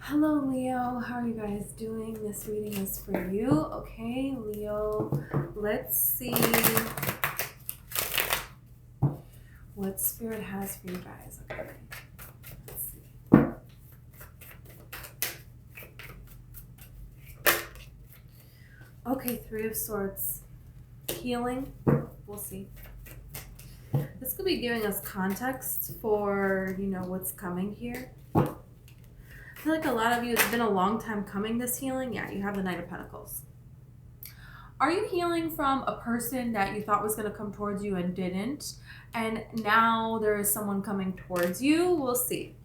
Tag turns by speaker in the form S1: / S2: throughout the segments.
S1: Hello, Leo. How are you guys doing? This reading is for you. Okay, Leo, let's see what Spirit has for you guys. Okay, let's see. Okay, Three of Swords. Healing. We'll see. This could be giving us context for, what's coming here. I feel like a lot of you, it's been a long time coming, this healing. Yeah, you have the Knight of Pentacles. Are you healing from a person that you thought was going to come towards you and didn't? And now there is someone coming towards you? We'll see.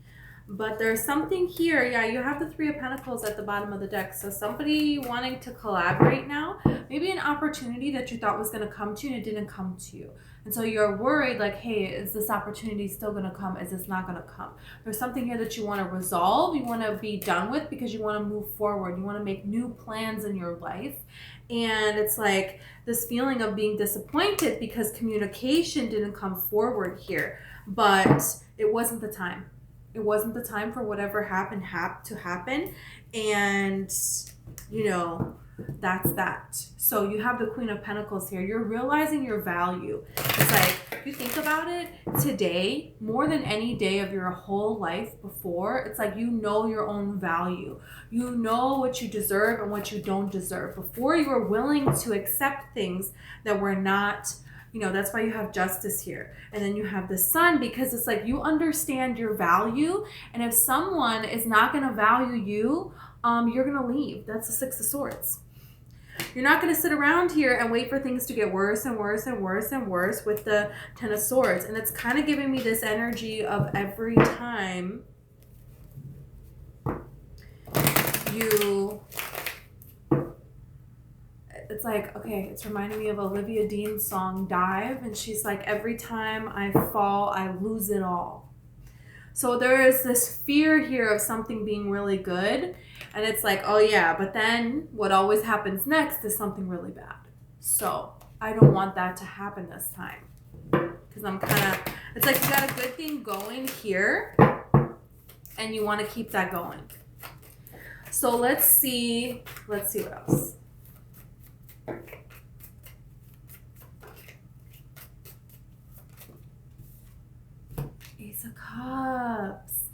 S1: But there's something here. Yeah, you have the Three of Pentacles at the bottom of the deck. So somebody wanting to collaborate now. Maybe an opportunity that you thought was going to come to you and it didn't come to you. And so you're worried like, hey, is this opportunity still going to come? Is this not going to come? There's something here that you want to resolve. You want to be done with because you want to move forward. You want to make new plans in your life. And it's like this feeling of being disappointed because communication didn't come forward here. But it wasn't the time. It wasn't the time for whatever happened to happen. And, that's that. So you have the Queen of Pentacles here. You're realizing your value. It's like, if you think about it, today, more than any day of your whole life before, it's like you know your own value. You know what you deserve and what you don't deserve. Before, you were willing to accept things that were not, that's why you have Justice here. And then you have the Sun, because it's like you understand your value. And if someone is not going to value you, you're going to leave. That's the Six of Swords. You're not going to sit around here and wait for things to get worse and worse and worse and worse with the Ten of Swords. And it's kind of giving me this energy of every time it's like, okay, it's reminding me of Olivia Dean's song Dive, and she's like, every time I fall, I lose it all. So there is this fear here of something being really good, and it's like, oh yeah, but then what always happens next is something really bad. So I don't want that to happen this time, because I'm it's like you got a good thing going here, and you want to keep that going. So let's see what else. Ace of Cups.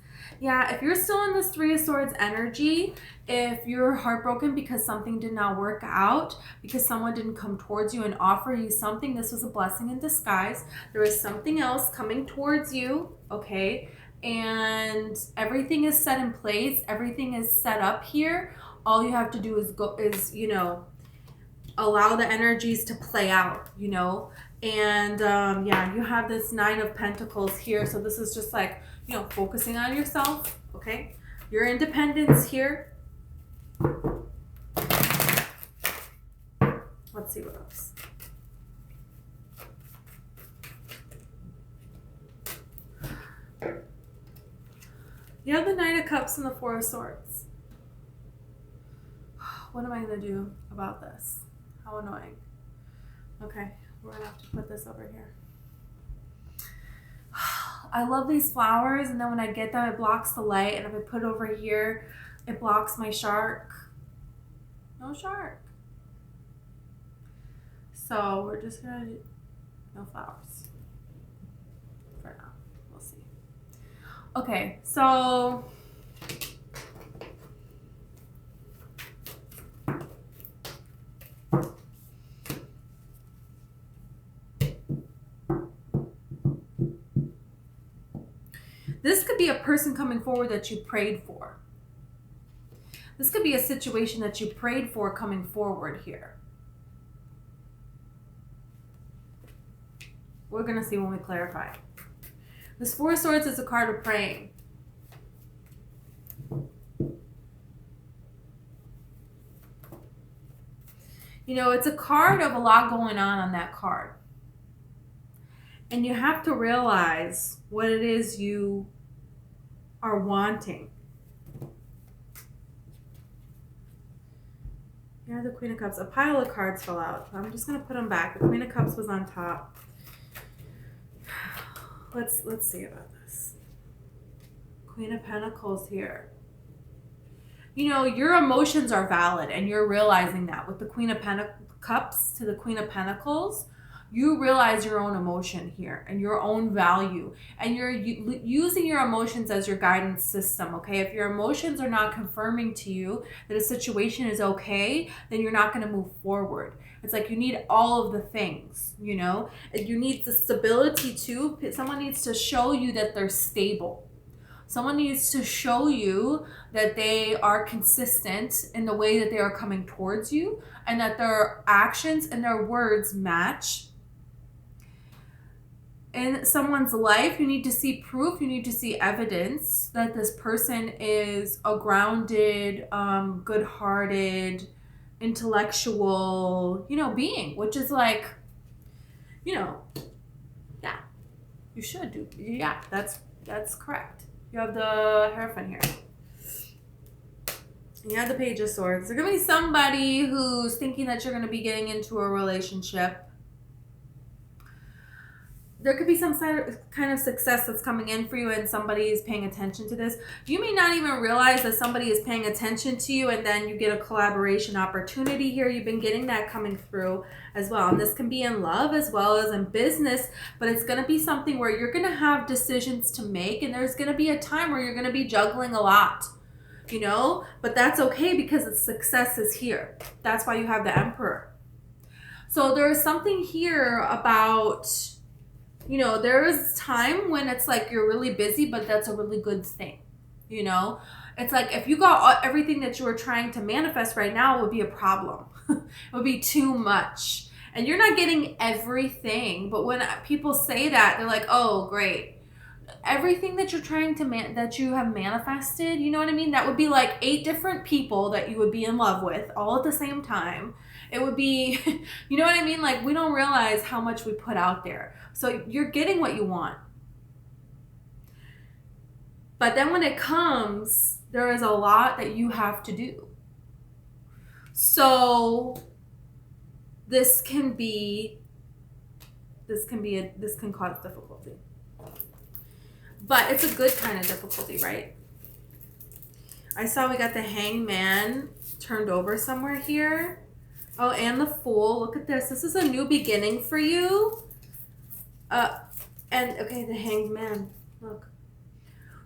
S1: Yeah, if you're still in this Three of Swords energy, if you're heartbroken because something did not work out, because someone didn't come towards you and offer you something, this was a blessing in disguise. There is something else coming towards you, okay? And everything is set in place. Everything is set up here. All you have to do is allow the energies to play out, And yeah, you have this Nine of Pentacles here. So this is just like, focusing on yourself, okay? Your independence here. Let's see what else. You have the Knight of Cups and the Four of Swords. What am I going to do about this? How annoying. Okay, we're going to have to put this over here. I love these flowers, and then when I get them, it blocks the light, and if I put it over here, it blocks my shark. No shark. So we're just going to do no flowers for now. We'll see. Okay, so this could be a person coming forward that you prayed for. This could be a situation that you prayed for coming forward here. We're going to see when we clarify. This Four of Swords is a card of praying. It's a card of a lot going on that card. And you have to realize what it is you are wanting. You have the Queen of Cups. A pile of cards fell out. I'm just going to put them back. The Queen of Cups was on top. Let's see about this. Queen of Pentacles here. you know, your emotions are valid, and you're realizing that with the Queen of Cups to the Queen of Pentacles. You realize your own emotion here and your own value, and you're using your emotions as your guidance system, okay? If your emotions are not confirming to you that a situation is okay, then you're not going to move forward. It's like you need all of the things, you know? You need the stability too. Someone needs to show you that they're stable. Someone needs to show you that they are consistent in the way that they are coming towards you, and that their actions and their words match. In someone's life, you need to see proof, you need to see evidence that this person is a grounded, good-hearted, intellectual, you know, being, which is like, you know, yeah, you should do, yeah, that's correct. You have the Hierophant here. You have the Page of Swords. There's going to be somebody who's thinking that you're going to be getting into a relationship. There could be some kind of success that's coming in for you, and somebody is paying attention to this. You may not even realize that somebody is paying attention to you, and then you get a collaboration opportunity here. You've been getting that coming through as well. And this can be in love as well as in business, but it's going to be something where you're going to have decisions to make, and there's going to be a time where you're going to be juggling a lot, you know, but that's okay because the success is here. That's why you have the Emperor. So there is something here about, you know, there is time when it's like you're really busy, but that's a really good thing. You know, it's like if you got everything that you were trying to manifest right now, it would be a problem. It would be too much. And you're not getting everything. But when people say that, they're like, oh, great. Everything that you're trying to that you have manifested, you know what I mean? That would be like 8 different people that you would be in love with all at the same time. It would be, you know what I mean? Like, we don't realize how much we put out there. So you're getting what you want. But then when it comes, there is a lot that you have to do. So this can cause difficulty. But it's a good kind of difficulty, right? I saw we got the Hangman turned over somewhere here. Oh, and the Fool. Look at this. This is a new beginning for you. And okay, the Hanged Man. Look.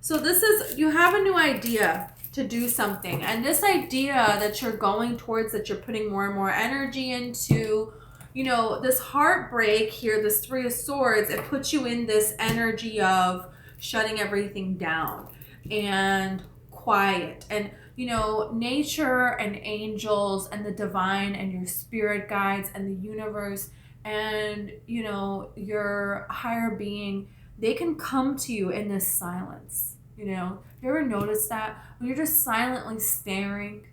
S1: So this is, you have a new idea to do something. And this idea that you're going towards, that you're putting more and more energy into, you know, this heartbreak here, this 3 of Swords, it puts you in this energy of shutting everything down and quiet. And, you know, nature and angels and the divine and your spirit guides and the universe and, you know, your higher being, they can come to you in this silence. You know, you ever notice that when you're just silently staring?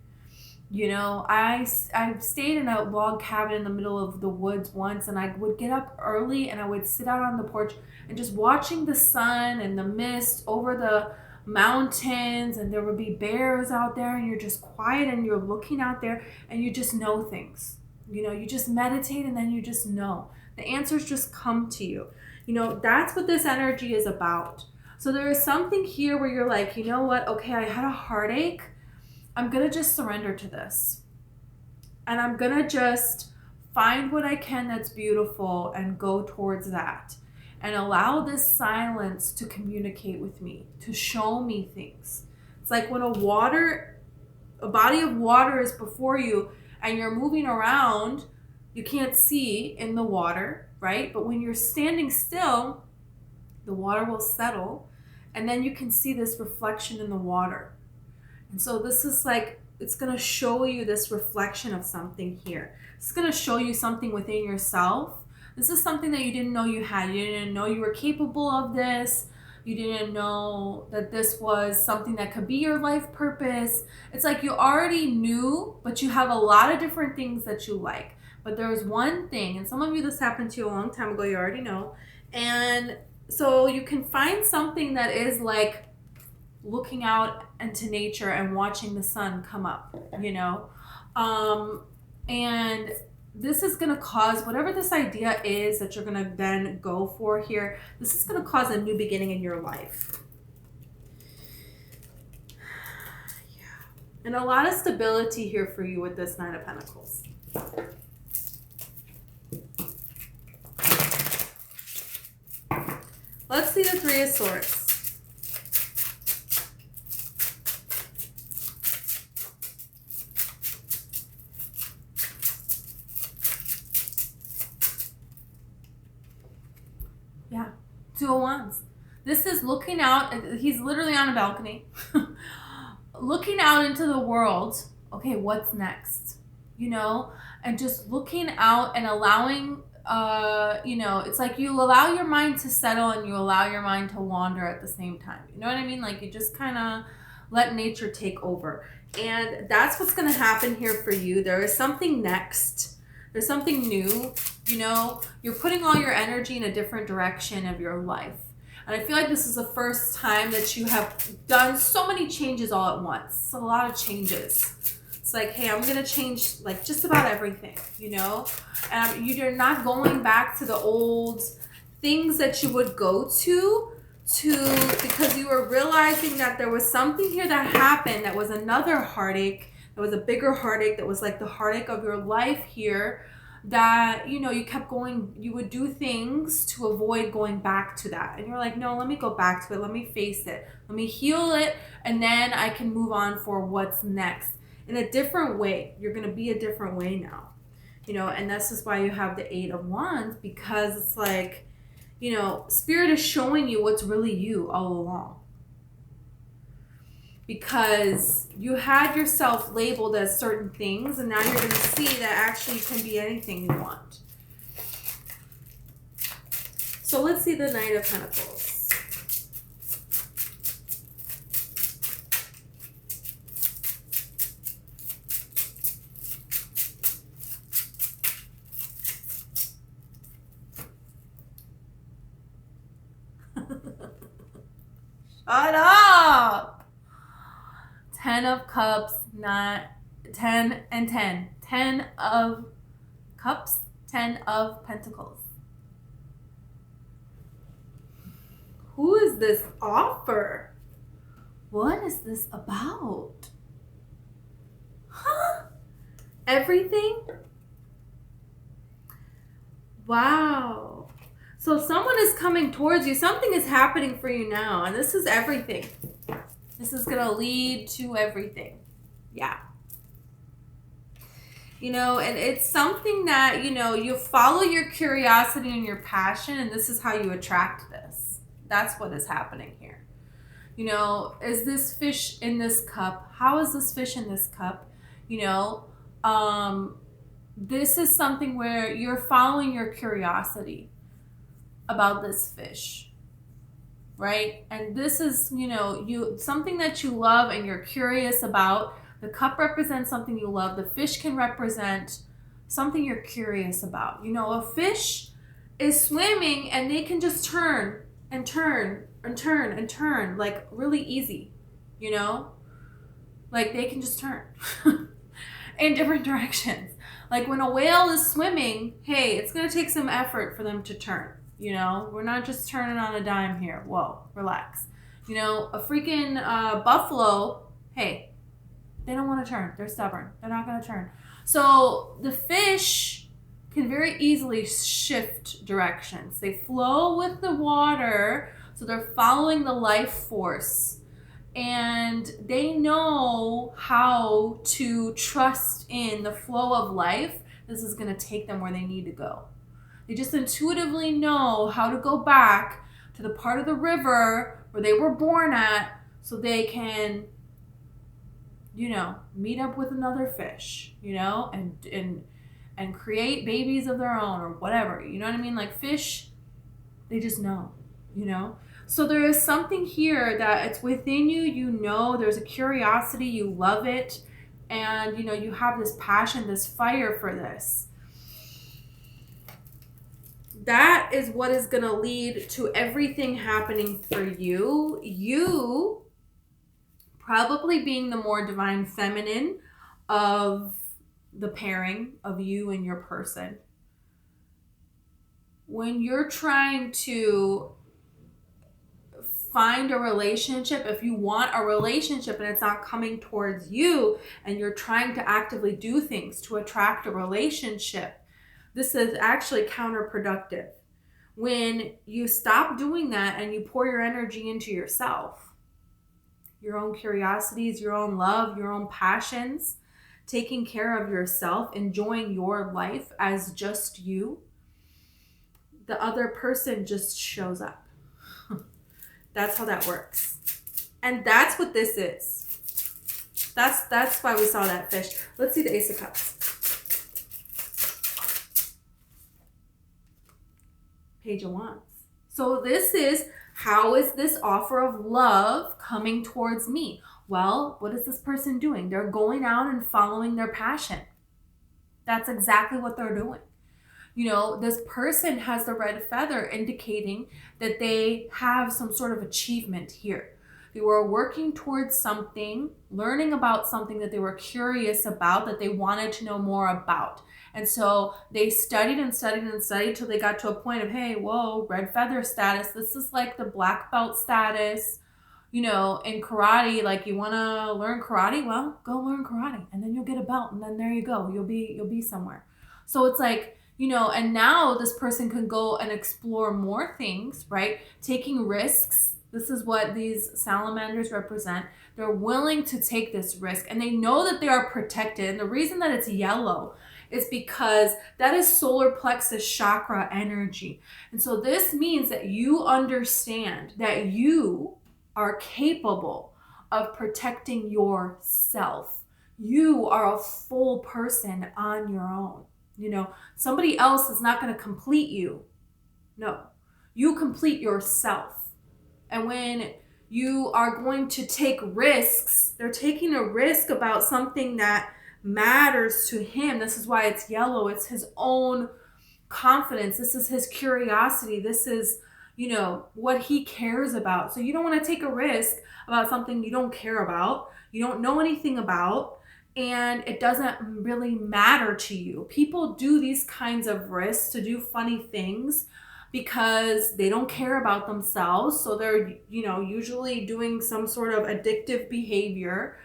S1: You know, I stayed in a log cabin in the middle of the woods once, and I would get up early and I would sit out on the porch and just watching the sun and the mist over the mountains, and there would be bears out there, and you're just quiet and you're looking out there and you just know things. You know, you just meditate and then you just know. The answers just come to you. You know, that's what this energy is about. So there is something here where you're like, you know what? Okay, I had a heartache. I'm going to just surrender to this. And I'm going to just find what I can that's beautiful and go towards that. And allow this silence to communicate with me, to show me things. It's like when a body of water is before you and you're moving around, you can't see in the water, right? But when you're standing still, the water will settle, and then you can see this reflection in the water. And so this is like, it's going to show you this reflection of something here. It's going to show you something within yourself. This is something that you didn't know you had. You didn't know you were capable of this. You didn't know that this was something that could be your life purpose. It's like you already knew, but you have a lot of different things that you like. But there's one thing, and some of you this happened to you a long time ago, you already know. And so you can find something that is like looking out into nature and watching the sun come up, you know? And this is going to cause, whatever this idea is that you're going to then go for here, this is going to cause a new beginning in your life. Yeah. And a lot of stability here for you with this Nine of Pentacles. Let's see the Three of Swords. Yeah, Two of Wands. This is looking out. He's literally on a balcony. Looking out into the world. Okay, what's next? You know, and just looking out and allowing, you know, it's like you allow your mind to settle and you allow your mind to wander at the same time. You know what I mean? Like you just kind of let nature take over. And that's what's going to happen here for you. There is something next. There's something new. You know, you're putting all your energy in a different direction of your life. And I feel like this is the first time that you have done so many changes all at once. A lot of changes. It's like, hey, I'm going to change like just about everything, you know? You're not going back to the old things that you would go to because you were realizing that there was something here that happened that was another heartache. That was a bigger heartache. That was like the heartache of your life here. That, you know, you kept going, you would do things to avoid going back to that. And you're like, no, let me go back to it. Let me face it. Let me heal it. And then I can move on for what's next in a different way. You're going to be a different way now, you know, and this is why you have the Eight of Wands, because it's like, you know, Spirit is showing you what's really you all along. Because you had yourself labeled as certain things, and now you're going to see that actually you can be anything you want. So let's see the Knight of Pentacles. Shut up! 10 of Cups, not 10 and 10. 10 of Cups, 10 of Pentacles. Who is this offer? What is this about? Huh? Everything? Wow. So someone is coming towards you. Something is happening for you now, and this is everything. This is going to lead to everything. Yeah. You know, and it's something that, you know, you follow your curiosity and your passion, and this is how you attract this. That's what is happening here. You know, is this fish in this cup? How is this fish in this cup? You know, this is something where you're following your curiosity about this fish. Right? And this is, you know, something that you love and you're curious about. The cup represents something you love. The fish can represent something you're curious about. You know, a fish is swimming and they can just turn and turn and turn and turn like really easy, you know? Like they can just turn in different directions. Like when a whale is swimming, hey, it's going to take some effort for them to turn. You know, we're not just turning on a dime here. Whoa, relax. You know, a freaking buffalo, hey, they don't want to turn. They're stubborn. They're not going to turn. So the fish can very easily shift directions. They flow with the water, so they're following the life force. And they know how to trust in the flow of life. This is going to take them where they need to go. They just intuitively know how to go back to the part of the river where they were born at so they can, you know, meet up with another fish, you know, and create babies of their own or whatever. You know what I mean? Like fish, they just know, you know. So there is something here that it's within you, you know, there's a curiosity, you love it, and, you know, you have this passion, this fire for this. That is what is going to lead to everything happening for you. You probably being the more divine feminine of the pairing of you and your person. When you're trying to find a relationship, if you want a relationship and it's not coming towards you and you're trying to actively do things to attract a relationship, this is actually counterproductive. When you stop doing that and you pour your energy into yourself, your own curiosities, your own love, your own passions, taking care of yourself, enjoying your life as just you, the other person just shows up. That's how that works. And that's what this is. That's why we saw that fish. Let's see the Ace of Cups. Page of Wands. So this is, how is this offer of love coming towards me? Well, what is this person doing? They're going out and following their passion. That's exactly what they're doing. You know, this person has the red feather indicating that they have some sort of achievement here. They were working towards something, learning about something that they were curious about, that they wanted to know more about. And so they studied and studied and studied till they got to a point of, hey, whoa, red feather status. This is like the black belt status. You know, in karate, like, you want to learn karate? Well, go learn karate and then you'll get a belt and then there you go. You'll be somewhere. So it's like, you know, and now this person can go and explore more things, right? Taking risks. This is what these salamanders represent. They're willing to take this risk and they know that they are protected. And the reason that it's yellow is because that is solar plexus chakra energy. And so this means that you understand that you are capable of protecting yourself. You are a full person on your own. You know, somebody else is not going to complete you. No, you complete yourself. And when you are going to take risks, they're taking a risk about something that matters to him. This is why it's yellow. It's his own confidence. This is his curiosity. This is, you know, what he cares about. So you don't want to take a risk about something you don't care about, you don't know anything about, and it doesn't really matter to you. People do these kinds of risks to do funny things because they don't care about themselves. So they're, you know, usually doing some sort of addictive behavior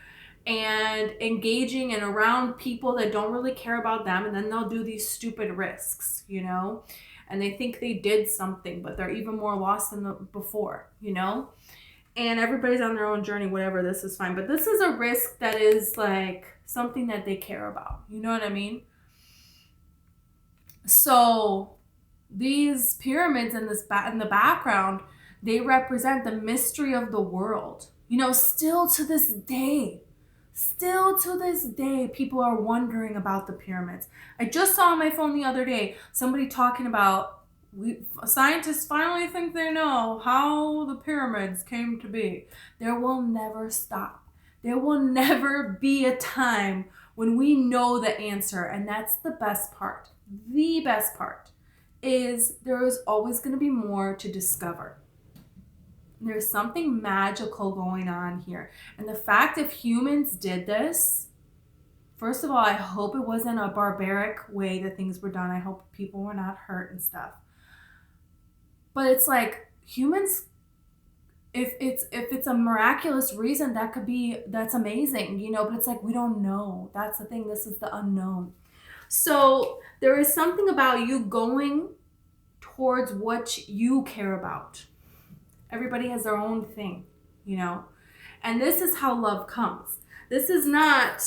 S1: and engaging and around people that don't really care about them. And then they'll do these stupid risks, you know, and they think they did something, but they're even more lost than before, you know, and everybody's on their own journey, whatever. This is fine. But this is a risk that is like something that they care about. You know what I mean? So these pyramids in the background, they represent the mystery of the world. You know, still to this day, people are wondering about the pyramids. I just saw on my phone the other day somebody talking about, scientists finally think they know how the pyramids came to be. There will never stop. There will never be a time when we know the answer. And that's the best part. The best part is there is always going to be more to discover. There's something magical going on here. And the fact if humans did this, first of all, I hope it wasn't a barbaric way that things were done. I hope people were not hurt and stuff. But it's like humans, if it's a miraculous reason, that's amazing, you know, but it's like, we don't know. That's the thing. This is the unknown. So there is something about you going towards what you care about. Everybody has their own thing, you know, and this is how love comes. This is not,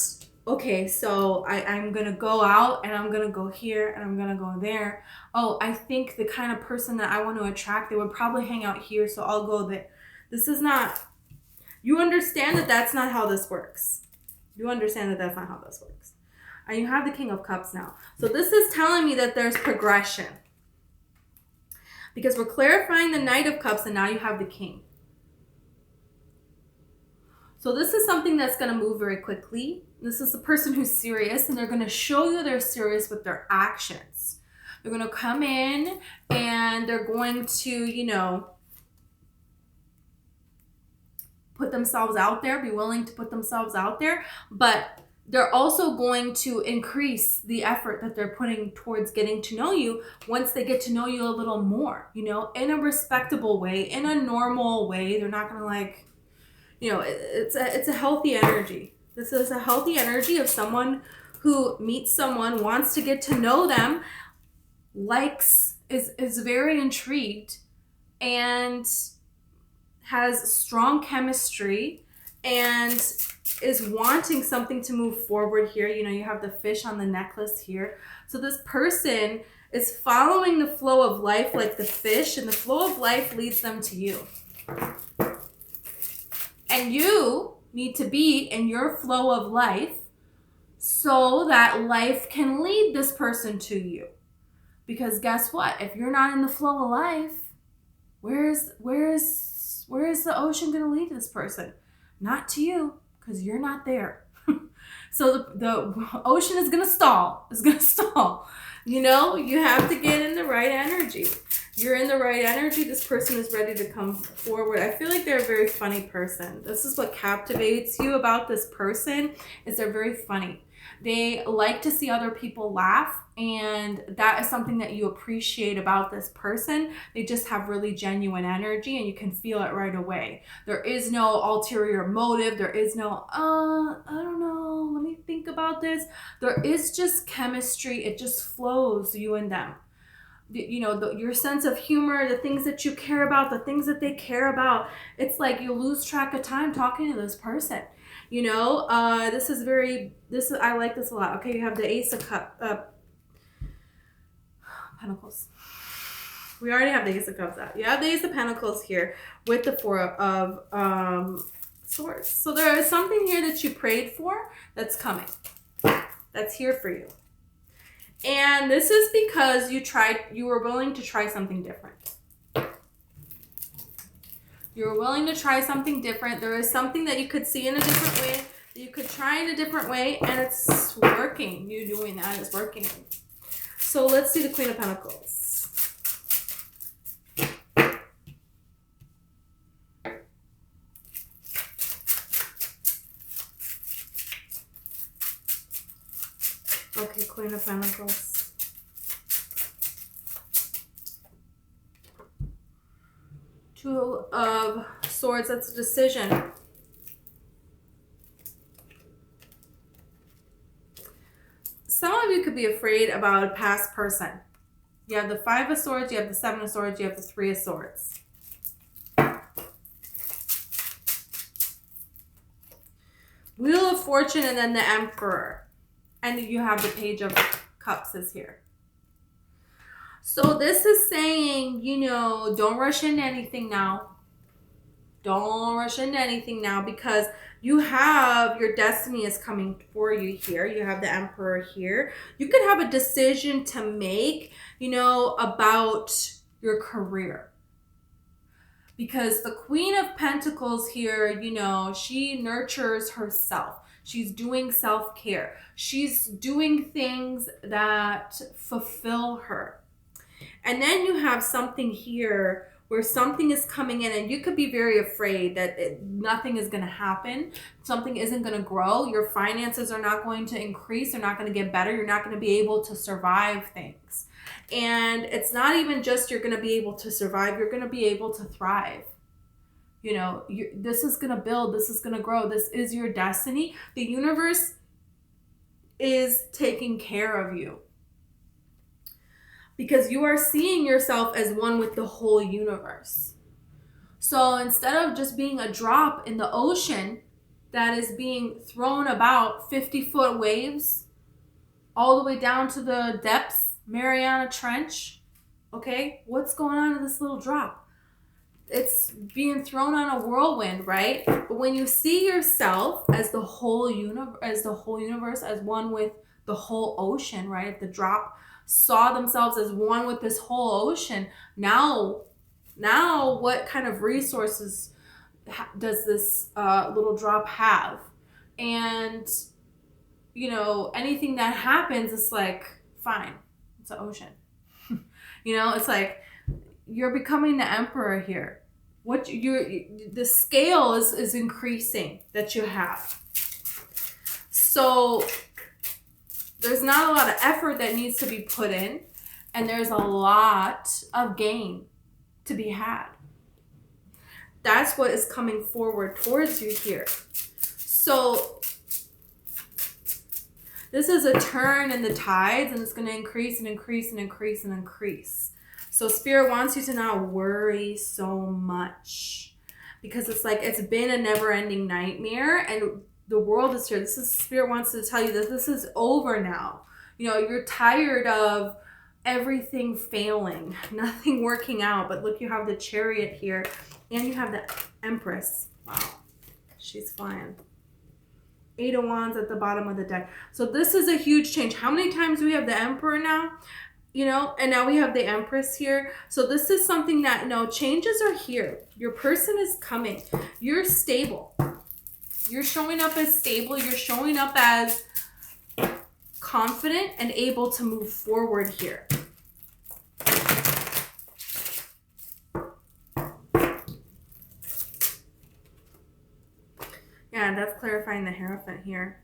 S1: okay, so I'm going to go out and I'm going to go here and I'm going to go there. Oh, I think the kind of person that I want to attract, they would probably hang out here, so I'll go there. This is not, you understand that that's not how this works. You understand that that's not how this works. And you have the King of Cups now. So this is telling me that there's progression. Because we're clarifying the Knight of Cups and now you have the King. So this is something that's going to move very quickly. This is the person who's serious and they're going to show you they're serious with their actions. They're going to come in and they're going to, you know, put themselves out there, be willing to put themselves out there. But they're also going to increase the effort that they're putting towards getting to know you once they get to know you a little more, you know, in a respectable way, in a normal way. They're not going to like, you know, it's a healthy energy. This is a healthy energy of someone who meets someone, wants to get to know them, likes, is very intrigued, and has strong chemistry, and is wanting something to move forward here. You know, you have the fish on the necklace here. So this person is following the flow of life like the fish, and the flow of life leads them to you. And you need to be in your flow of life so that life can lead this person to you. Because guess what? If you're not in the flow of life, where is the ocean going to lead this person? Not to you, because you're not there. So the ocean is going to stall. It's going to stall. You know, you have to get in the right energy. You're in the right energy. This person is ready to come forward. I feel like they're a very funny person. This is what captivates you about this person, is they're very funny. They like to see other people laugh, and that is something that you appreciate about this person. They just have really genuine energy, and you can feel it right away. There is no ulterior motive. There is no, I don't know, let me think about this. There is just chemistry. It just flows, you and them. You know, your sense of humor, the things that you care about, the things that they care about. It's like you lose track of time talking to this person. You know, I like this a lot. Okay, you have the Ace of Pentacles. We already have the Ace of Cups out. You have the Ace of Pentacles here with the Four of Swords. So there is something here that you prayed for that's coming. That's here for you. And this is because you were willing to try something different. You're willing to try something different. There is something that you could see in a different way, that you could try in a different way, and it's working. You doing that is working. So let's see the Queen of Pentacles. Okay, Queen of Pentacles. Two of Swords, that's a decision. Some of you could be afraid about a past person. You have the Five of Swords, you have the Seven of Swords, you have the Three of Swords. Wheel of Fortune, and then the Emperor. And you have the Page of Cups is here. So this is saying, you know, don't rush into anything now. Don't rush into anything now, because you have your destiny is coming for you here. You have the Emperor here. You could have a decision to make, you know, about your career. Because the Queen of Pentacles here, you know, she nurtures herself. She's doing self-care. She's doing things that fulfill her. And then you have something here where something is coming in, and you could be very afraid that nothing is going to happen. Something isn't going to grow. Your finances are not going to increase. They're not going to get better. You're not going to be able to survive things. And it's not even just you're going to be able to survive. You're going to be able to thrive. You know, this is going to build. This is going to grow. This is your destiny. The universe is taking care of you. Because you are seeing yourself as one with the whole universe. So instead of just being a drop in the ocean that is being thrown about 50-foot waves all the way down to the depths, Mariana Trench, okay? What's going on in this little drop? It's being thrown on a whirlwind, right? But when you see yourself as the whole universe, as one with the whole ocean, right? If the drop saw themselves as one with this whole ocean, now what kind of resources does this little drop have? And, you know, anything that happens, it's like, fine, it's an ocean. You know, it's like, you're becoming the Emperor here. The scale is increasing that you have. So there's not a lot of effort that needs to be put in, and there's a lot of gain to be had. That's what is coming forward towards you here. So this is a turn in the tides, and it's going to increase and increase and increase and increase. So Spirit wants you to not worry so much, because it's like it's been a never-ending nightmare, and the world is here. This is Spirit wants to tell you that this is over now. You know, you're tired of everything failing, nothing working out. But look, you have the Chariot here, and you have the Empress. Wow, she's flying. 8 of Wands at the bottom of the deck. So this is a huge change. How many times do we have the Emperor now? You know, and now we have the Empress here. So this is something that, no, changes are here. Your person is coming. You're stable. You're showing up as stable. You're showing up as confident and able to move forward here. Yeah, that's clarifying the Hierophant here.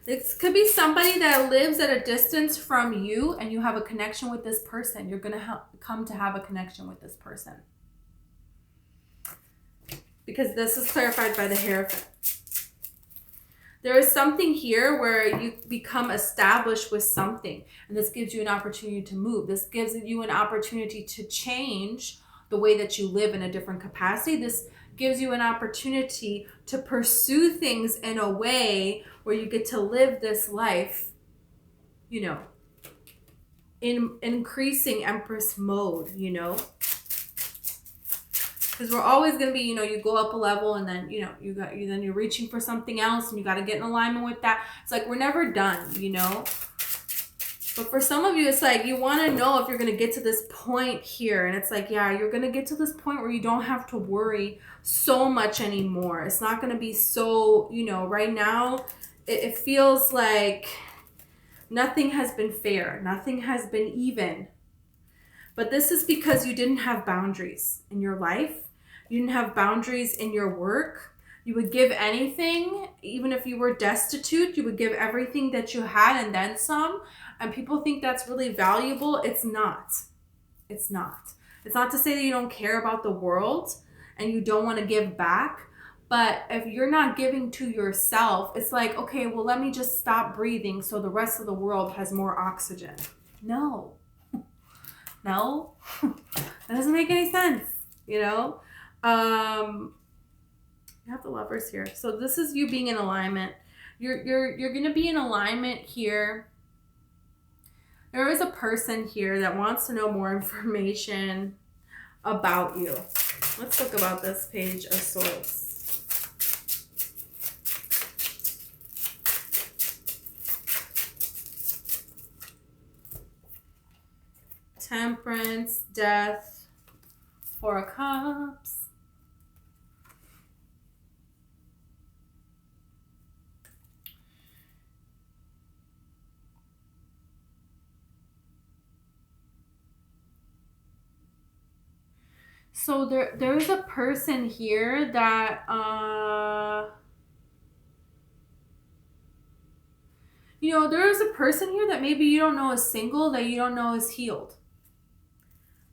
S1: This could be somebody that lives at a distance from you, and you have a connection with this person. You're going to come to have a connection with this person. Because this is clarified by the Hierophant. There is something here where you become established with something, and this gives you an opportunity to move. This gives you an opportunity to change the way that you live in a different capacity. This gives you an opportunity to pursue things in a way where you get to live this life, you know, in increasing Empress mode, you know. Because we're always going to be, you know, you go up a level, and then, you know, then you're reaching for something else, and you got to get in alignment with that. It's like we're never done, you know. But for some of you, it's like you want to know if you're going to get to this point here. And it's like, yeah, you're going to get to this point where you don't have to worry so much anymore. It's not going to be so, you know, right now it feels like nothing has been fair. Nothing has been even. But this is because you didn't have boundaries in your life. You didn't have boundaries in your work. You would give anything, even if you were destitute, you would give everything that you had and then some. And people think that's really valuable. It's not. It's not. It's not to say that you don't care about the world and you don't want to give back. But if you're not giving to yourself, it's like, okay, well, let me just stop breathing so the rest of the world has more oxygen. No. No. That doesn't make any sense, you know? You have the Lovers here. So this is you being in alignment. You're going to be in alignment here. There is a person here that wants to know more information about you. Let's talk about this Page of Swords. Temperance, Death, Four of Cups. So there's a person here that you know, there is a person here that maybe you don't know is single, that you don't know is healed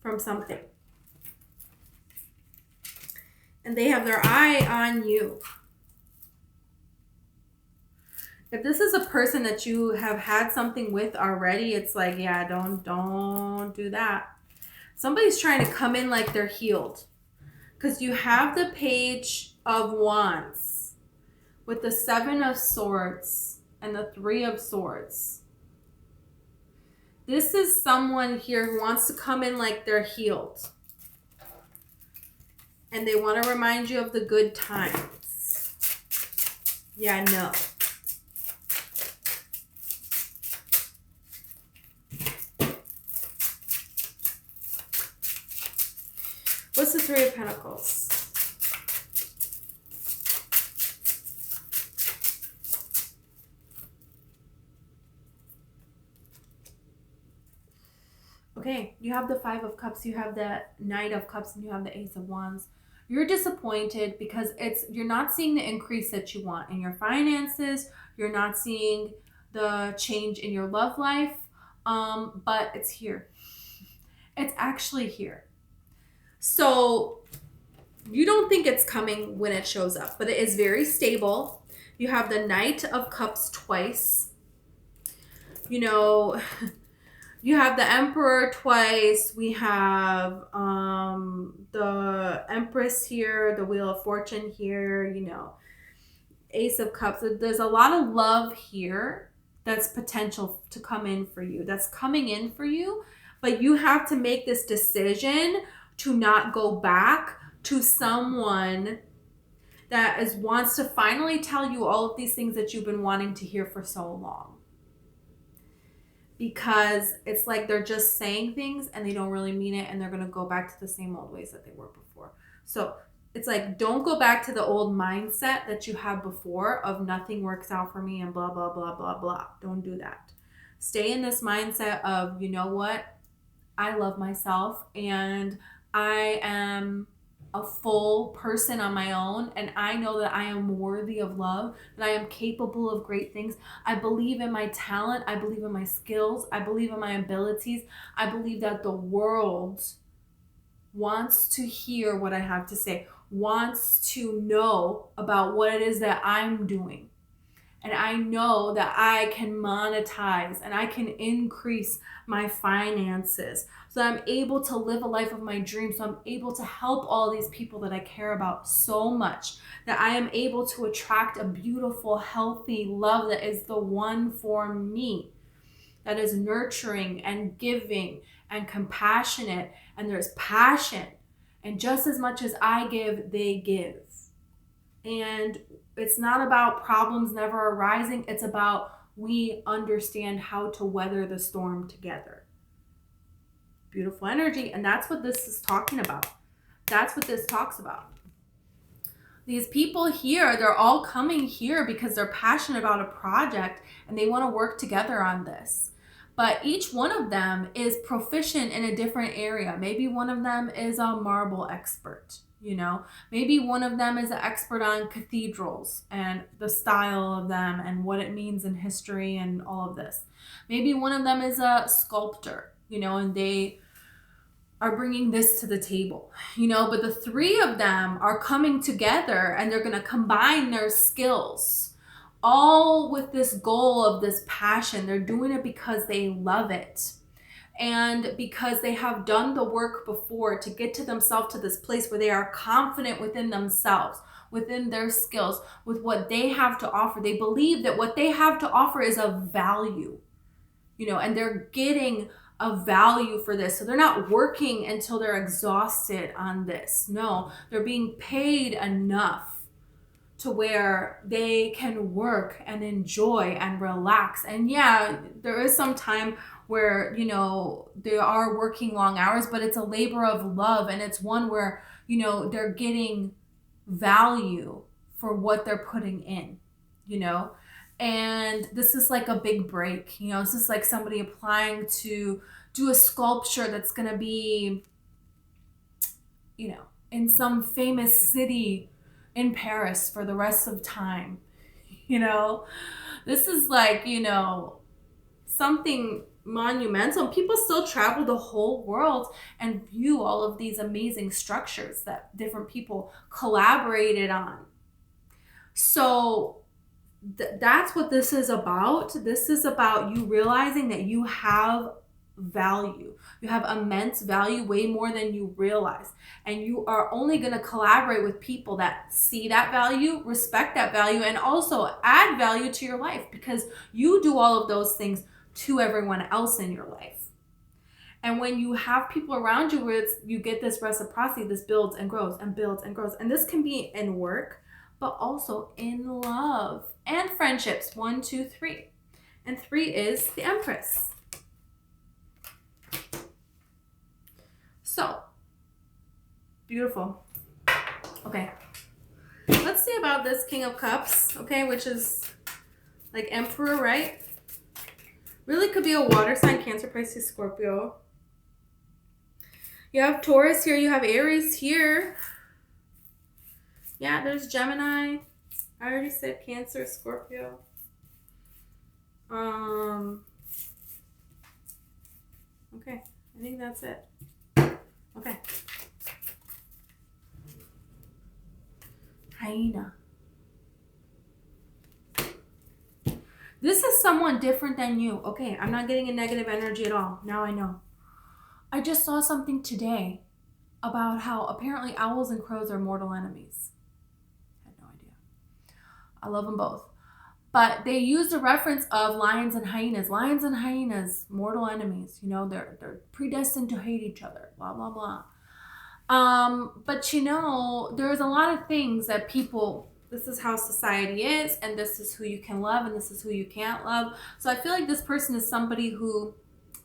S1: from something. And they have their eye on you. If this is a person that you have had something with already, it's like, yeah, don't do that. Somebody's trying to come in like they're healed. Because you have the Page of Wands with the Seven of Swords and the Three of Swords. This is someone here who wants to come in like they're healed. And they want to remind you of the good times. Yeah, no. What's the Three of Pentacles? Okay, you have the Five of Cups, you have the Knight of Cups, and you have the Ace of Wands. You're disappointed because you're not seeing the increase that you want in your finances. You're not seeing the change in your love life, but it's here. It's actually here. So you don't think it's coming when it shows up, but it is very stable. You have the Knight of Cups twice. You know, you have the Emperor twice. We have the Empress here, the Wheel of Fortune here, you know, Ace of Cups. There's a lot of love here that's potential to come in for you. That's coming in for you, but you have to make this decision to not go back to someone that wants to finally tell you all of these things that you've been wanting to hear for so long. Because it's like they're just saying things and they don't really mean it, and they're going to go back to the same old ways that they were before. So it's like, don't go back to the old mindset that you had before of nothing works out for me and blah, blah, blah, blah, blah. Don't do that. Stay in this mindset of, you know what? I love myself and I am a full person on my own, and I know that I am worthy of love, that I am capable of great things. I believe in my talent. I believe in my skills. I believe in my abilities. I believe that the world wants to hear what I have to say, wants to know about what it is that I'm doing. And I know that I can monetize and I can increase my finances so that I'm able to live a life of my dreams. So I'm able to help all these people that I care about so much, that I am able to attract a beautiful, healthy love that is the one for me, that is nurturing and giving and compassionate, and there's passion. And just as much as I give, they give. And it's not about problems never arising. It's about we understand how to weather the storm together. Beautiful energy. And that's what this is talking about. That's what this talks about. These people here, they're all coming here because they're passionate about a project and they want to work together on this. But each one of them is proficient in a different area. Maybe one of them is a marble expert. You know, maybe one of them is an expert on cathedrals and the style of them and what it means in history and all of this. Maybe one of them is a sculptor, you know, and they are bringing this to the table, you know, but the three of them are coming together and they're going to combine their skills, all with this goal of this passion. They're doing it because they love it. And because they have done the work before to get to themselves to this place where they are confident within themselves, within their skills, with what they have to offer. They believe that what they have to offer is of value, you know, and they're getting a value for this. So they're not working until they're exhausted on this. No, they're being paid enough to where they can work and enjoy and relax. And yeah, there is some time where, you know, they are working long hours, but it's a labor of love. And it's one where, you know, they're getting value for what they're putting in, you know. And this is like a big break, you know. This is like somebody applying to do a sculpture that's going to be, you know, in some famous city in Paris for the rest of time, you know. This is like, you know, something monumental. People still travel the whole world and view all of these amazing structures that different people collaborated on. So that's what this is about. This is about you realizing that you have value. You have immense value, way more than you realize. And you are only going to collaborate with people that see that value, respect that value, and also add value to your life, because you do all of those things to everyone else in your life. And when you have people around you where you get this reciprocity, this builds and grows and builds and grows. And this can be in work, but also in love and friendships. 1, 2, 3. And 3 is the Empress. So, beautiful. Okay. Let's see about this King of Cups, okay, which is like Emperor, right? Really could be a water sign, Cancer, Pisces, Scorpio. You have Taurus here. You have Aries here. Yeah, there's Gemini. I already said Cancer, Scorpio. think that's it. Okay. Hyena. This is someone different than you. Okay, I'm not getting a negative energy at all. Now I know. I just saw something today about how apparently owls and crows are mortal enemies. I had no idea. I love them both. But they used a reference of lions and hyenas. Lions and hyenas, mortal enemies. You know, they're predestined to hate each other. Blah, blah, blah. But you know, there's a lot of things that people... This is how society is, and this is who you can love, and this is who you can't love. So I feel like this person is somebody who,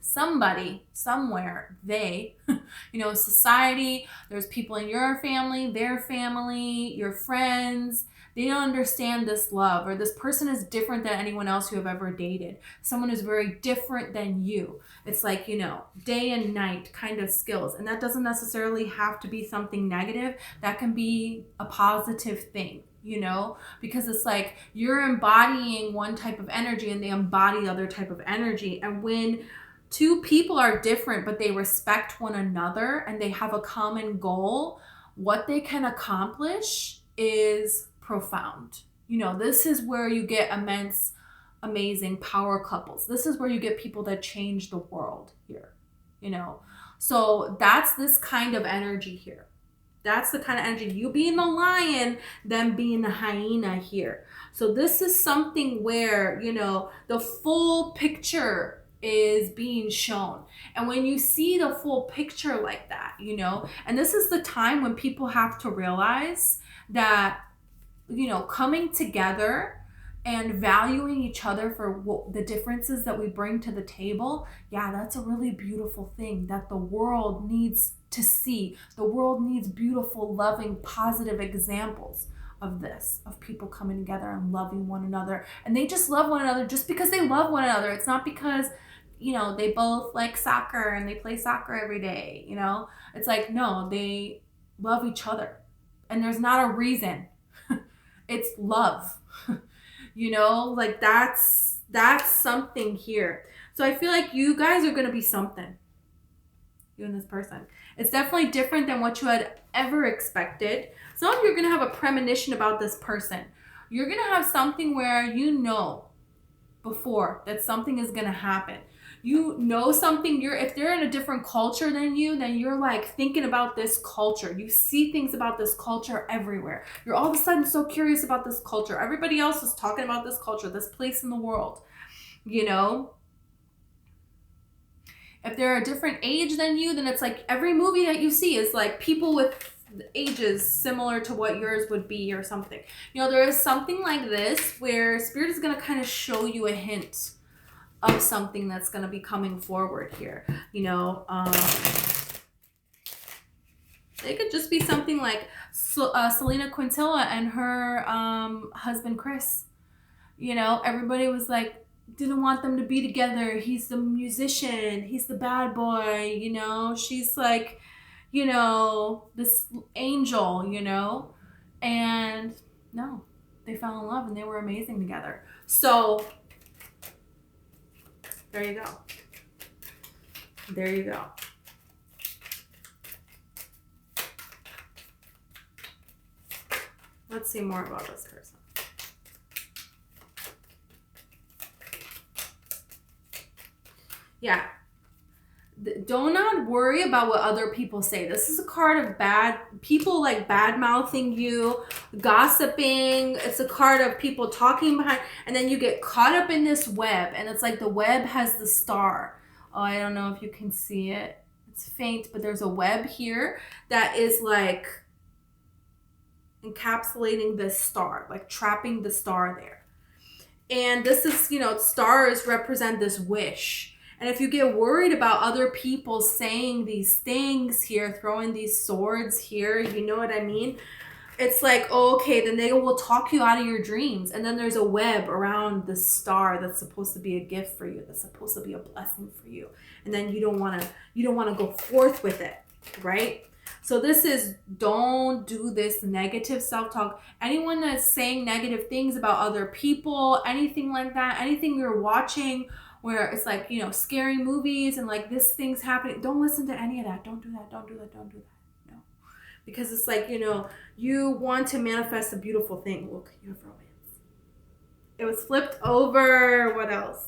S1: somewhere, they, you know, society, there's people in your family, their family, your friends, they don't understand this love, or this person is different than anyone else you have ever dated. Someone who's very different than you. It's like, you know, day and night kind of skills. And that doesn't necessarily have to be something negative. That can be a positive thing. You know, because it's like you're embodying one type of energy and they embody other type of energy. And when two people are different, but they respect one another and they have a common goal, what they can accomplish is profound. You know, this is where you get immense, amazing power couples. This is where you get people that change the world here, you know. So that's this kind of energy here. That's the kind of energy, you being the lion, them being the hyena here. So this is something where, you know, the full picture is being shown. And when you see the full picture like that, you know, and this is the time when people have to realize that, you know, coming together and valuing each other for the differences that we bring to the table, yeah, that's a really beautiful thing that the world needs to see. The world needs beautiful, loving, positive examples of this, of people coming together and loving one another. And they just love one another just because they love one another. It's not because, you know, they both like soccer and they play soccer every day, you know. It's like, no, they love each other. And there's not a reason. It's love. You know, like that's something here. So I feel like you guys are going to be something. You and this person. It's definitely different than what you had ever expected. Some of you are going to have a premonition about this person. You're going to have something where you know before that something is going to happen. You know something, if they're in a different culture than you, then you're like thinking about this culture. You see things about this culture everywhere. You're all of a sudden so curious about this culture. Everybody else is talking about this culture, this place in the world, you know. If they're a different age than you, then it's like every movie that you see is like people with ages similar to what yours would be or something. You know, there is something like this where Spirit is going to kind of show you a hint of something that's going to be coming forward here. You know, it could just be something like Selena Quintilla and her husband Chris. You know, everybody was like, didn't want them to be together. He's the musician. He's the bad boy. You know, she's like, you know, this angel, you know. And no, they fell in love and they were amazing together. So there you go. There you go. Let's see more about this person. Yeah. Do not worry about what other people say. This is a card of bad people, like bad-mouthing you, gossiping. It's a card of people talking behind, and then you get caught up in this web, and it's like the web has the star. Oh, I don't know if you can see it. It's faint, but there's a web here that is like encapsulating this star, like trapping the star there. And this is, you know, stars represent this wish. And if you get worried about other people saying these things here, throwing these swords here, you know what I mean? It's like, oh, okay, then they will talk you out of your dreams. And then there's a web around the star that's supposed to be a gift for you, that's supposed to be a blessing for you. And then you don't want to go forth with it, right? So this is, don't do this negative self-talk. Anyone that's saying negative things about other people, anything like that, anything you're watching where it's like, you know, scary movies and like this thing's happening. Don't listen to any of that. Don't do that. Don't do that. Don't do that. No. Because it's like, you know, you want to manifest a beautiful thing. Look, you have romance. It was flipped over. What else?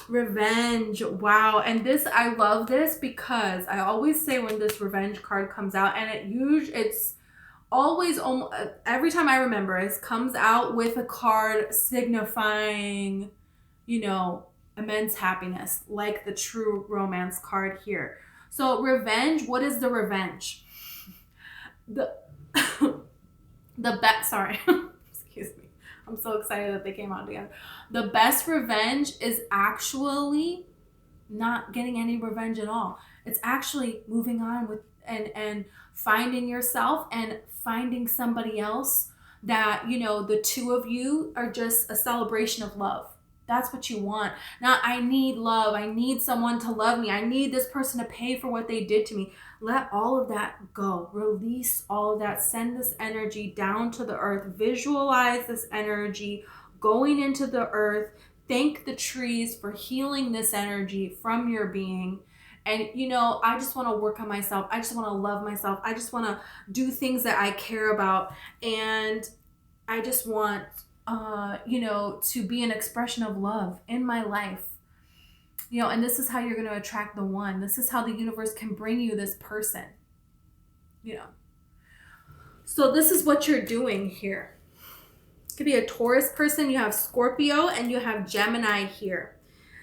S1: Revenge. Wow. And this, I love this because I always say when this revenge card comes out, and it's always, almost every time I remember, it comes out with a card signifying, you know, immense happiness, like the true romance card here. So revenge, what is the revenge? The best, sorry, excuse me. I'm so excited that they came out together. The best revenge is actually not getting any revenge at all. It's actually moving on with and finding yourself and finding somebody else that, you know, the two of you are just a celebration of love. That's what you want. Not, I need love. I need someone to love me. I need this person to pay for what they did to me. Let all of that go. Release all of that. Send this energy down to the earth. Visualize this energy going into the earth. Thank the trees for healing this energy from your being. And, you know, I just want to work on myself. I just want to love myself. I just want to do things that I care about. And I just want, you know, to be an expression of love in my life. You know, and this is how you're going to attract the one. This is how the universe can bring you this person. You know. So this is what you're doing here. It could be a Taurus person. You have Scorpio and you have Gemini here.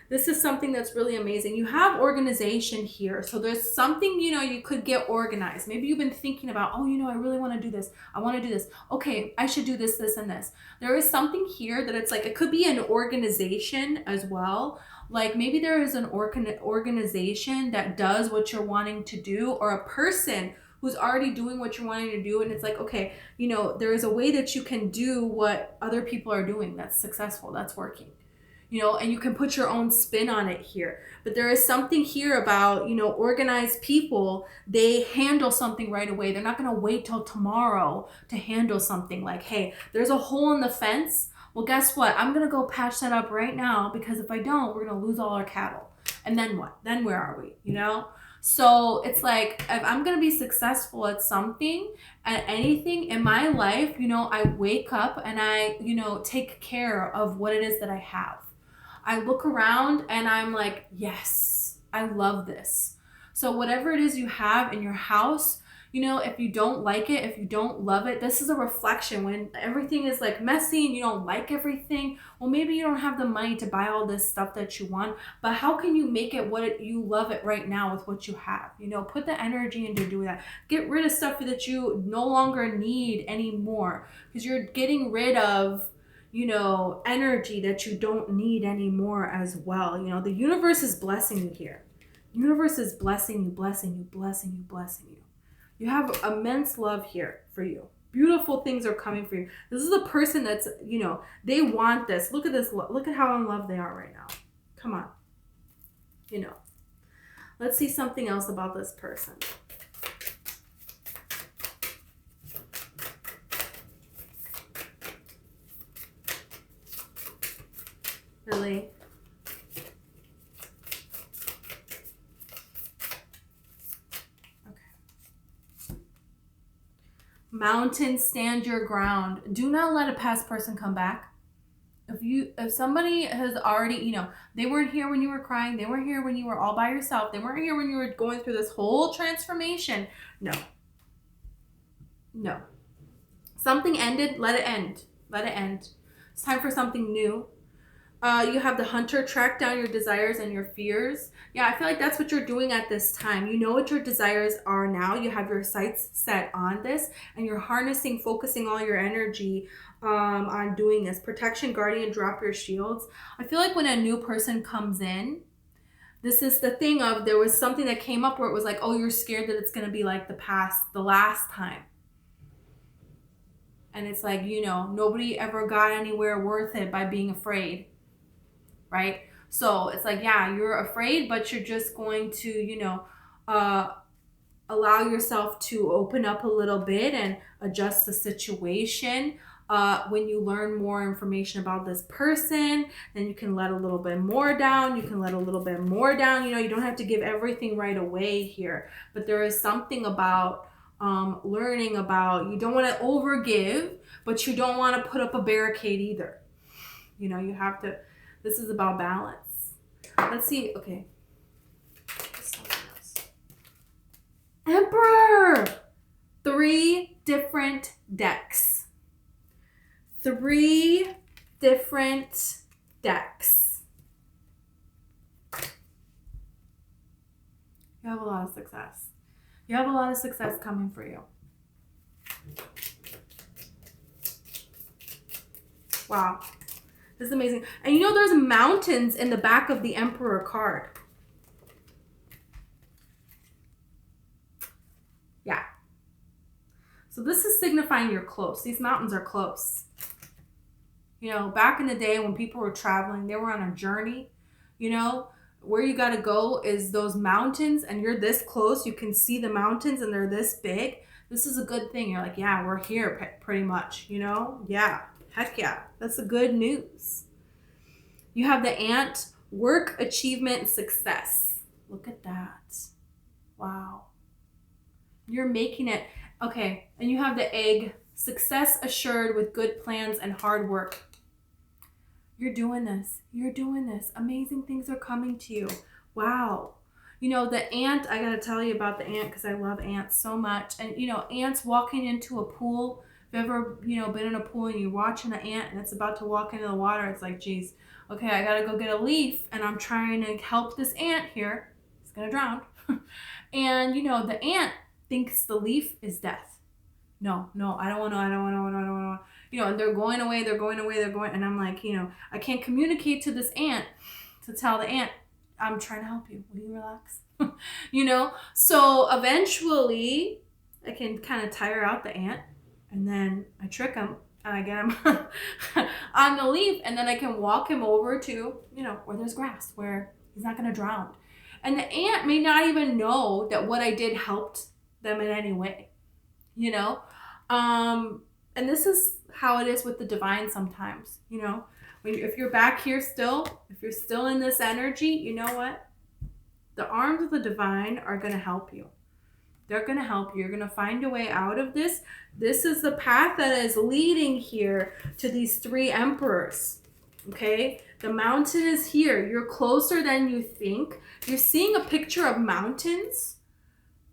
S1: This is something that's really amazing. You have organization here. So there's something, you know, you could get organized. Maybe you've been thinking about, oh, you know, I really want to do this. I want to do this. Okay, I should do this, this, and this. There is something here that it's like, it could be an organization as well. Like maybe there is an organization that does what you're wanting to do, or a person who's already doing what you're wanting to do. And it's like, okay, you know, there is a way that you can do what other people are doing that's successful, that's working. You know, and you can put your own spin on it here. But there is something here about, you know, organized people. They handle something right away. They're not going to wait till tomorrow to handle something. Like, hey, there's a hole in the fence. Well, guess what? I'm going to go patch that up right now, because if I don't, we're going to lose all our cattle. And then what? Then where are we? You know? So it's like, if I'm going to be successful at something, at anything in my life, you know, I wake up and I, you know, take care of what it is that I have. I look around and I'm like, yes, I love this. So whatever it is you have in your house, you know, if you don't like it, if you don't love it, this is a reflection. When everything is like messy and you don't like everything, well, maybe you don't have the money to buy all this stuff that you want, but how can you make it what you love it right now with what you have? You know, put the energy into doing that. Get rid of stuff that you no longer need anymore, because you're getting rid of, you know, energy that you don't need anymore as well. You know, the universe is blessing you here. The universe is blessing you, blessing you, blessing you, blessing you. You have immense love here for you. Beautiful things are coming for you. This is a person that's, you know, they want this. Look at this. Look at how in love they are right now. Come on. You know. Let's see something else about this person. Really? Okay. Mountain, stand your ground. Do not let a past person come back. If somebody has already, you know, they weren't here when you were crying, they weren't here when you were all by yourself, they weren't here when you were going through this whole transformation. No. No. Something ended, let it end. Let it end. It's time for something new. You have the hunter, track down your desires and your fears. Yeah, I feel like that's what you're doing at this time. You know what your desires are now. You have your sights set on this, and you're harnessing, focusing all your energy on doing this. Protection, guardian, drop your shields. I feel like when a new person comes in, this is the thing of, there was something that came up where it was like, oh, you're scared that it's going to be like the last time. And it's like, you know, nobody ever got anywhere worth it by being afraid. Right? So it's like, yeah, you're afraid, but you're just going to, you know, allow yourself to open up a little bit and adjust the situation. When you learn more information about this person, then you can let a little bit more down. You can let a little bit more down. You know, you don't have to give everything right away here. But there is something about learning about, you don't want to overgive, but you don't want to put up a barricade either. You know, you have to, this is about balance. Let's see. Okay. Emperor. 3 different decks. 3 different decks. You have a lot of success. You have a lot of success coming for you. Wow. This is amazing. And you know there's mountains in the back of the Emperor card. Yeah. So this is signifying you're close. These mountains are close. You know, back in the day when people were traveling, they were on a journey. You know, where you got to go is those mountains, and you're this close. You can see the mountains and they're this big. This is a good thing. You're like, yeah, we're here pretty much, you know? Yeah. Heck yeah. That's the good news. You have the ant, work, achievement, success. Look at that. Wow. You're making it. Okay. And you have the egg, success assured with good plans and hard work. You're doing this. You're doing this. Amazing things are coming to you. Wow. You know, the ant, I got to tell you about the ant because I love ants so much. And, you know, ants walking into a pool. If you've ever, you know, been in a pool and you're watching an ant and it's about to walk into the water, it's like, geez, okay, I got to go get a leaf and I'm trying to help this ant here. It's going to drown. And, you know, the ant thinks the leaf is death. No, I don't want to. You know, and they're going away, and I'm like, you know, I can't communicate to this ant to tell the ant, I'm trying to help you. Will you relax? You know, so eventually I can kind of tire out the ant, and then I trick him and I get him on the leaf, and then I can walk him over to, you know, where there's grass, where he's not going to drown. And the ant may not even know that what I did helped them in any way, you know? And this is how it is with the divine sometimes, you know? If you're back here still, if you're still in this energy, you know what? The arms of the divine are going to help you. They're going to help you. You're going to find a way out of this. This is the path that is leading here to these 3 emperors, okay? The mountain is here. You're closer than you think. You're seeing a picture of mountains.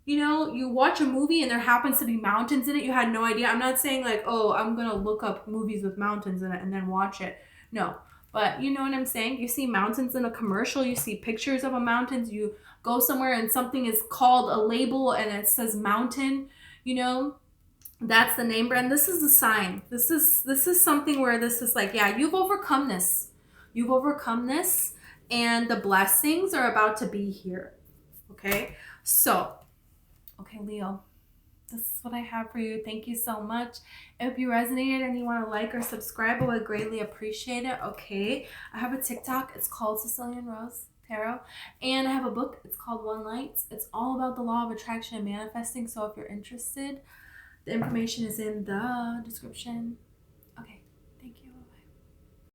S1: You know, you watch a movie and there happens to be mountains in it. You had no idea. I'm not saying like, oh, I'm going to look up movies with mountains in it and then watch it. No. But you know what I'm saying? You see mountains in a commercial. You see pictures of a mountain. You go somewhere and something is called a label and it says mountain. You know, that's the name brand. This is a sign. This is something where this is like, yeah, you've overcome this. You've overcome this. And the blessings are about to be here. Okay? So... okay, Leo, this is what I have for you. Thank you so much. If you resonated and you want to like or subscribe, I would greatly appreciate it. Okay, I have a TikTok. It's called SicilianRoseTarot. And I have a book. It's called One Lights. It's all about the law of attraction and manifesting. So if you're interested, the information is in the description.